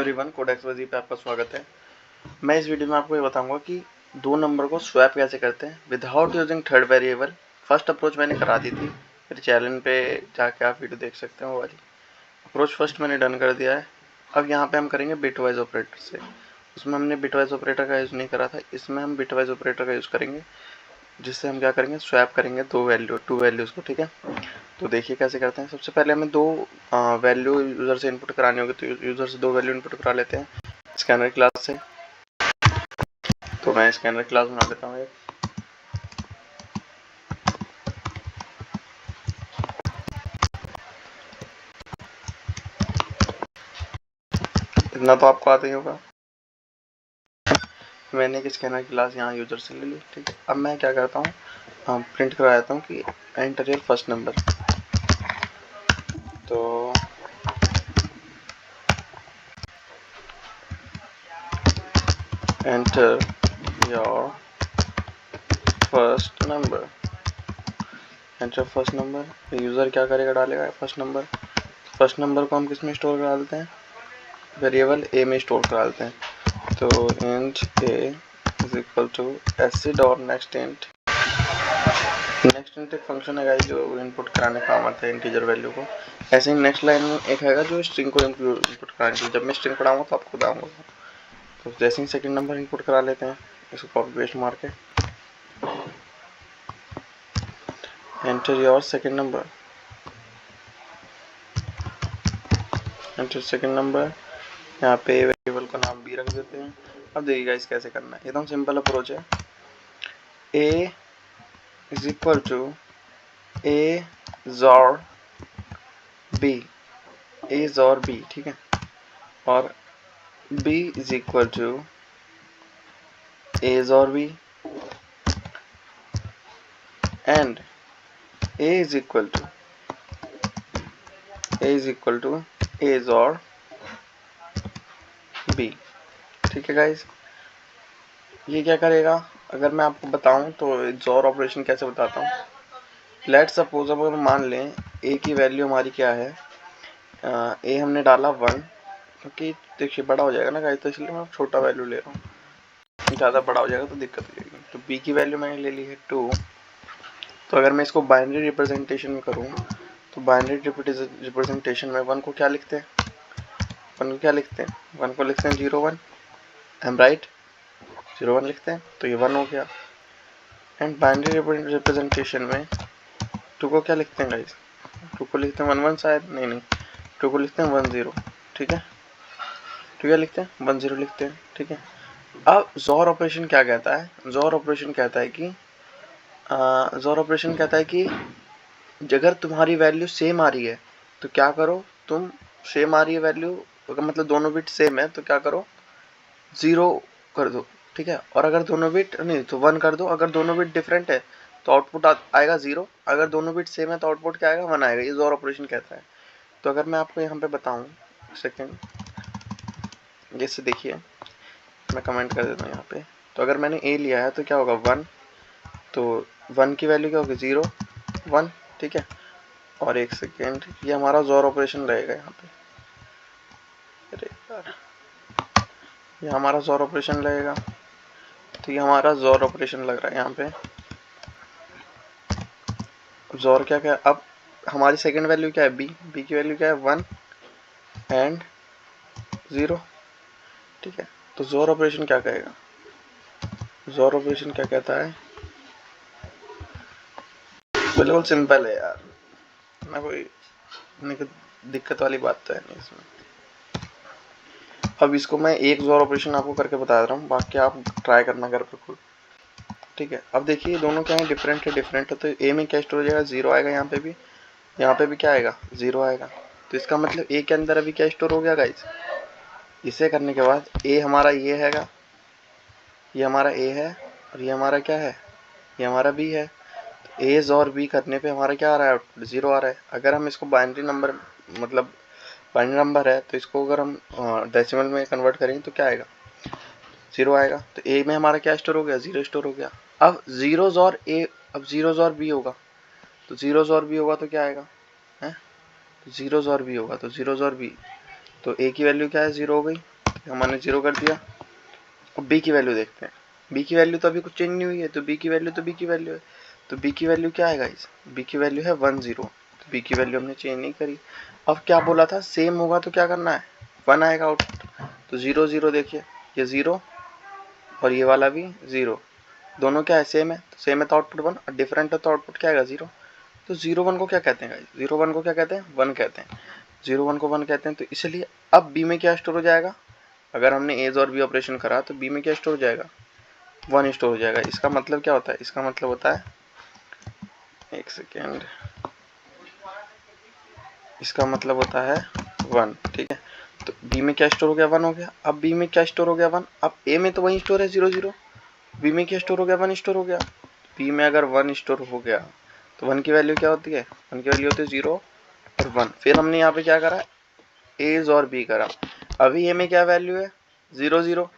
Everyone, code XYZ पे आपका स्वागत है। मैं इस वीडियो में आपको ये बताऊंगा कि दो नंबर को स्वैप कैसे करते हैं without using third variable. First approach मैंने करा दी थी, फिर चैनल पे जाके आप वीडियो देख सकते हैं। वो वाली अप्रोच फर्स्ट मैंने डन कर दिया है। अब यहाँ पे हम करेंगे बिटवाइज ऑपरेटर से। उसमें हमने बिटवाइज ऑपरेटर का यूज़ नहीं करा था, इसमें हम बिटवाइज ऑपरेटर का यूज़ करेंगे, जिससे हम क्या करेंगे, स्वैप करेंगे टू वैल्यूज़ को। ठीक है, तो देखिए कैसे करते हैं। सबसे पहले हमें दो वैल्यू यूज़र से इनपुट करानी होगी, तो यूज़र से दो वैल्यू इनपुट करा लेते हैं स्कैनर क्लास से। तो मैं स्कैनर क्लास बना लेता हूँ एक। इतना तो आपको आता ही होगा। मैंने एक स्कैनर क्लास यहाँ यूज़र से ले ली। ठीक है, अब मैं क्या करता हूँ, प्रिंट करा देता हूँ कि एंटर योर फर्स्ट नंबर। तो enter your first number, enter first number. User क्या करेगा, डालेगा फर्स्ट नंबर। फर्स्ट नंबर को हम किस में स्टोर करा देते हैं, वेरिएबल ए में स्टोर करा देते हैं। तो int a is equal to acid और नेक्स्ट इंट एक फंक्शन है जो इनपुट कराने का काम आता है इंटीजर वैल्यू को। ऐसे ही नेक्स्ट लाइन में एक है जो स्ट्रिंग को इनपुट कराने के लिए। जब मैं स्ट्रिंग पढ़ाऊंगा तो आपको बताऊंगा। तो जैसे ही सेकंड नंबर इनपुट करा लेते हैं, इसको कॉपी पेस्ट मार के enter your second number, enter second number. यहाँ पे वेरिएबल का नाम भी रख देते हैं। अब देखिए गाइस कैसे करना है, एकदम सिंपल अप्रोच है। A is equal to A XOR B, A XOR B, ठीक है। और b is equal to a और b and a is equal to a और b। ठीक है गाइस, ये क्या करेगा, अगर मैं आपको बताऊं तो जोर ऑपरेशन कैसे बताता हूँ। लेट सपोज अब अगर मान लें a की वैल्यू हमारी क्या है, a हमने डाला 1, क्योंकि देखिए बड़ा हो जाएगा ना गाइस, तो इसलिए मैं छोटा वैल्यू ले रहा हूँ, ज़्यादा बड़ा हो जाएगा तो दिक्कत हो जाएगी। तो b की वैल्यू मैंने ले ली है 2। तो अगर मैं इसको बाइनरी रिप्रेजेंटेशन में करूँ तो बाइनरी रिप्रेजेंटेशन में 1 को क्या लिखते हैं, 1 को क्या लिखते हैं, 1 को लिखते हैं 0 1, एम राइट, 0 1 लिखते हैं, तो ये 1 हो गया। एंड बाइनरी रिप्रेजेंटेशन में 2 को क्या लिखते हैं गाइस, 2 को लिखते हैं 1 1 शायद, नहीं 2 को लिखते हैं 1 0। ठीक है, 2 क्या लिखते हैं 1 0 लिखते हैं। ठीक है, अब जोर ऑपरेशन क्या कहता है, जोर ऑपरेशन कहता है कि अगर तुम्हारी वैल्यू सेम आ रही है तो क्या करो, तुम सेम आ रही है वैल्यू, मतलब दोनों बिट सेम है तो क्या करो, 0 कर दो। ठीक है, और अगर दोनों बिट नहीं तो 1 कर दो। अगर दोनों बिट डिफरेंट है तो आउटपुट आएगा 0, अगर दोनों बिट सेम है तो आउटपुट क्या आएगा, 1 आएगा। ये जोर ऑपरेशन कहता है। तो अगर मैं आपको यहाँ पे बताऊँ, सेकेंड जैसे देखिए मैं कमेंट कर देता हूँ यहाँ पे। तो अगर मैंने ए लिया है तो क्या होगा 1, तो 1 की वैल्यू क्या होगी 0 1। ठीक है, और एक सेकेंड, ये हमारा जोर ऑपरेशन रहेगा यहाँ पे। अरे यार, ये हमारा जोर ऑपरेशन लगेगा। तो ये हमारा जोर ऑपरेशन लग रहा है यहाँ पे। जोर क्या क्या, अब हमारी सेकंड वैल्यू क्या है, बी की वैल्यू क्या है 1 एंड 0। ठीक है, तो जोर ऑपरेशन क्या कहेगा, जोर ऑपरेशन क्या कहता है, बिल्कुल सिंपल है यार, ना कोई दिक्कत वाली बात तो है नहीं इसमें। अब इसको मैं एक जोर ऑपरेशन आपको करके बता रहा हूँ, बाकी आप ट्राई करना घर पर खुद। ठीक है, अब देखिए दोनों क्या है, डिफरेंट है। तो ए में क्या स्टोर हो जाएगा, 0 आएगा, यहाँ पे भी क्या आएगा, 0 आएगा। तो इसका मतलब ए के अंदर अभी क्या स्टोर हो गया गाइस। इसे करने के बाद ए हमारा ये हैगा, ये हमारा ए है, और ये हमारा क्या है, ये हमारा बी है। तो ए और बी करने पे हमारा क्या आ रहा है, आउटपुट 0 आ रहा है। अगर हम इसको बाइनरी नंबर, मतलब बाइनरी नंबर है, तो इसको अगर हम डेसिमल में कन्वर्ट करेंगे तो क्या आएगा, 0 आएगा। तो ए में हमारा क्या स्टोर हो गया, 0 स्टोर हो गया। अब जीरोज और ए, अब जीरोज और बी होगा, तो जीरोज और बी होगा तो क्या आएगा है, तो जीरोज और बी होगा, तो जीरोज और बी, तो ए की वैल्यू क्या है 0 हो गई, हमने 0 कर दिया। अब बी की वैल्यू देखते हैं। बी की वैल्यू तो अभी कुछ चेंज नहीं हुई है, तो बी की वैल्यू है। तो बी की वैल्यू क्या है गाइस? बी की वैल्यू है 1 0। तो बी की वैल्यू हमने चेंज नहीं करी। अब क्या बोला था, सेम होगा तो क्या करना है, 1 आएगा आउटपुट। तो 0 0 देखिए, ये 0 और ये वाला भी 0, दोनों क्या है, सेम है। तो सेम है तो आउटपुट 1, और डिफरेंट है तो आउटपुट क्या आएगा, 0। तो 0 1 को क्या कहते हैं गाइस? 0 1 को क्या कहते हैं? 1 कहते हैं। 0 1 को 1 कहते हैं। तो इसलिए अब बी में क्या स्टोर हो जाएगा? अगर हमने एज और बी ऑपरेशन करा तो बी में क्या स्टोर हो जाएगा? 1 स्टोर हो जाएगा। इसका मतलब क्या होता है? इसका मतलब होता है, एक सेकेंड, इसका मतलब होता है 1, ठीक है। तो बी में क्या स्टोर हो गया? 1 हो गया। अब बी में क्या स्टोर हो गया? 1। अब ए में तो वही स्टोर है 0 0। बी में क्या स्टोर हो गया? 1 स्टोर हो गया। बी में अगर 1 स्टोर हो गया तो 1 की वैल्यू क्या होती है? 1 की वैल्यू होती है 0 और 1। फिर हमने यहाँ पे क्या करा, एज और बी करा। अभी ए में क्या वैल्यू है? 0 0।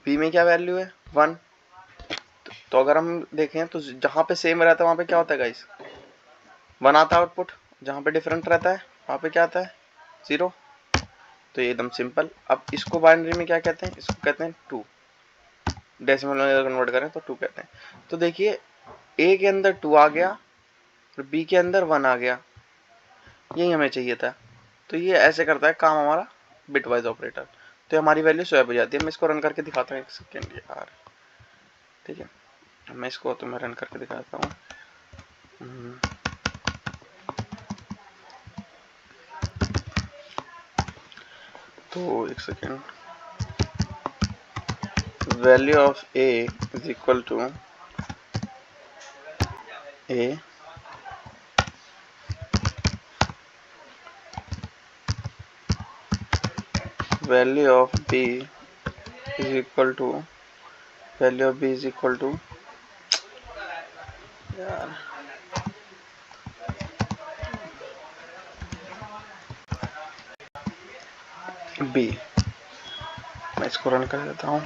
बी में क्या वैल्यू है? 1। तो अगर हम देखें तो जहाँ पे सेम रहता है वहाँ पे क्या होता है गाइस? 1 आता है आउटपुट। जहाँ पे डिफरेंट रहता है वहाँ पे क्या आता है? 0। तो ये एकदम सिंपल। अब इसको बाइनरी में क्या कहते हैं? इसको कहते हैं 2। डेसिमल में कन्वर्ट करें तो 2 कहते हैं। तो देखिए, ए के अंदर 2 आ गया और बी के अंदर 1 आ गया, यही हमें चाहिए था। तो ये ऐसे करता है काम हमारा बिट वाइज ऑपरेटर। तो हमारी वैल्यू स्वैप हो जाती है। मैं इसको रन करके दिखाता हूँ, एक सेकेंड यार, ठीक है। मैं इसको तो मैं रन करके दिखाता हूँ। तो एक second, value of a is equal to a value of b is equal to value of b is equal to यार बी। मैं इसको रन कर देता हूँ।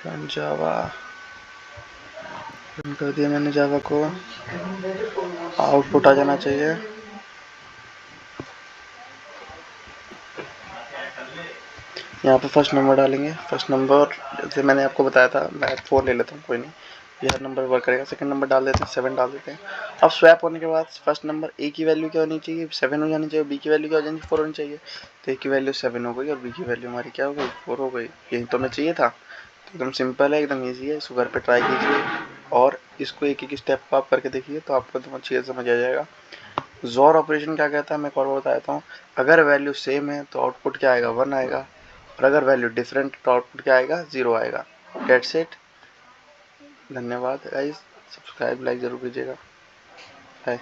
रन जावा, रन कर दिया मैंने जावा को। आउटपुट आ जाना चाहिए। यहाँ पे फर्स्ट नंबर डालेंगे। फर्स्ट नंबर जैसे मैंने आपको बताया था, मैं 4 ले लेता हूँ, कोई नहीं, ये हर नंबर वर्क करेगा। सेकंड नंबर डाल देते हैं, 7 डाल देते हैं। अब स्वैप होने के बाद फर्स्ट नंबर ए की वैल्यू क्या होनी चाहिए? 7 हो जानी चाहिए। बी की वैल्यू क्या हो जानी चाहिए? 4 होनी चाहिए। तो ए की वैल्यू 7 हो गई और बी की वैल्यू हमारी क्या हो गई? 4 हो गई। यही तो हमें चाहिए था। तो एकदम सिंपल है, एकदम ईजी है। इसको घर पर ट्राई कीजिए और इसको एक एक स्टेप को आप करके देखिए, तो आपको एकदम अच्छी से समझ आ जाएगा। जोर ऑपरेशन क्या कहता है मैं एक और बता देता हूँ। अगर वैल्यू सेम है तो आउटपुट क्या आएगा? 1 आएगा, और अगर वैल्यू डिफरेंट तो आउटपुट क्या आएगा? 0 आएगा। That's it. धन्यवाद गाइस, सब्सक्राइब लाइक जरूर कीजिएगा। बाय।